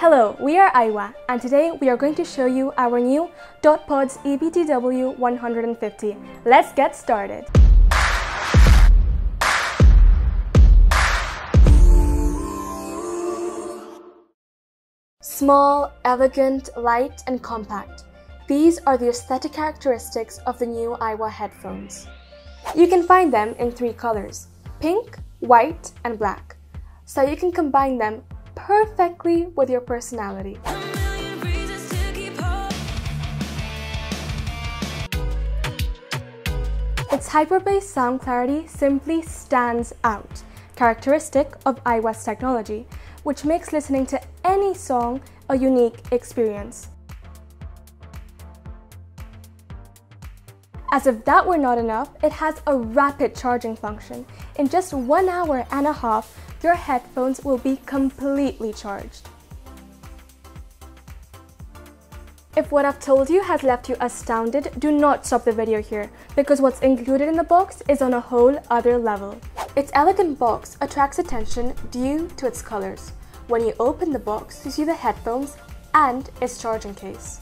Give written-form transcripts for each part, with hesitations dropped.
Hello, we are Aiwa, and today we are going to show you our new DotPods EBTW-150. Let's get started. Small, elegant, light, and compact. These are the aesthetic characteristics of the new Aiwa headphones. You can find them in 3 colors: pink, white, and black. So you can combine them perfectly with your personality. Its hyper-bass sound clarity simply stands out, characteristic of Aiwa's technology, which makes listening to any song a unique experience. As if that were not enough, it has a rapid charging function. In just 1 hour and a half, your headphones will be completely charged. If what I've told you has left you astounded, do not stop the video here, because what's included in the box is on a whole other level. Its elegant box attracts attention due to its colors. When you open the box, you see the headphones and its charging case.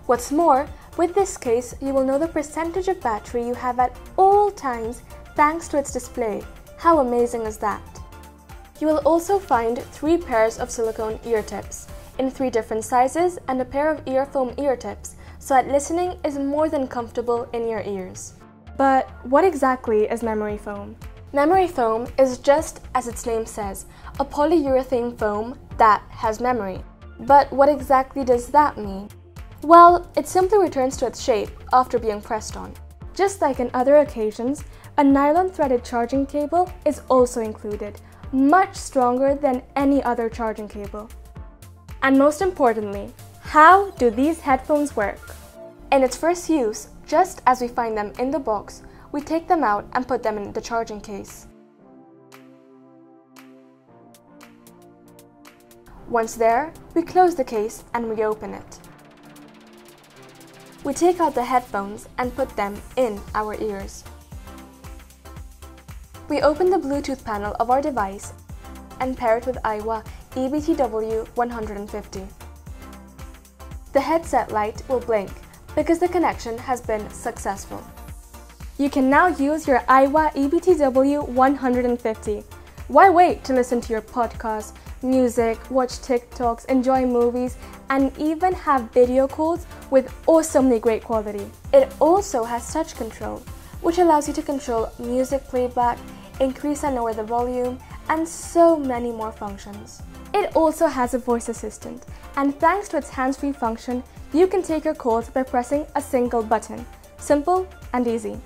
What's more, with this case, you will know the percentage of battery you have at all times thanks to its display. How amazing is that? You will also find 3 pairs of silicone ear tips in 3 different sizes and a pair of earphone ear tips, so that listening is more than comfortable in your ears. But what exactly is memory foam? Memory foam is just as its name says, a polyurethane foam that has memory. But what exactly does that mean? Well, it simply returns to its shape after being pressed on. Just like in other occasions, a nylon threaded charging cable is also included, much stronger than any other charging cable. And most importantly, how do these headphones work? In its first use, just as we find them in the box, we take them out and put them in the charging case. Once there, we close the case and reopen it. We take out the headphones and put them in our ears. We open the Bluetooth panel of our device and pair it with Aiwa EBTW-150. The headset light will blink because the connection has been successful. You can now use your Aiwa EBTW-150. Why wait to listen to your podcasts, music, watch TikToks, enjoy movies, and even have video calls with awesomely great quality? It also has touch control, which allows you to control music playback, increase and lower the volume, and so many more functions. It also has a voice assistant, and thanks to its hands-free function, you can take your calls by pressing a single button. Simple and easy.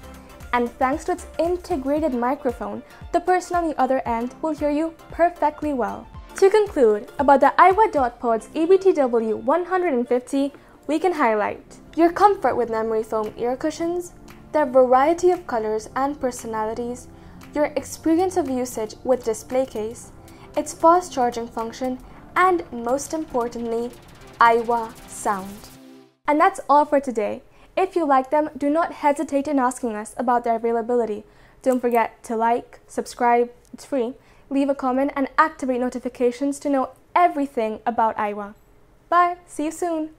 And thanks to its integrated microphone, the person on the other end will hear you perfectly well. To conclude, about the Aiwa DotPods EBTW-150, we can highlight your comfort with memory foam ear cushions, their variety of colors and personalities, your experience of usage with display case, its fast charging function, and most importantly, Aiwa sound. And that's all for today. If you like them, do not hesitate in asking us about their availability. Don't forget to like, subscribe, it's free, leave a comment, and activate notifications to know everything about Aiwa. Bye, see you soon!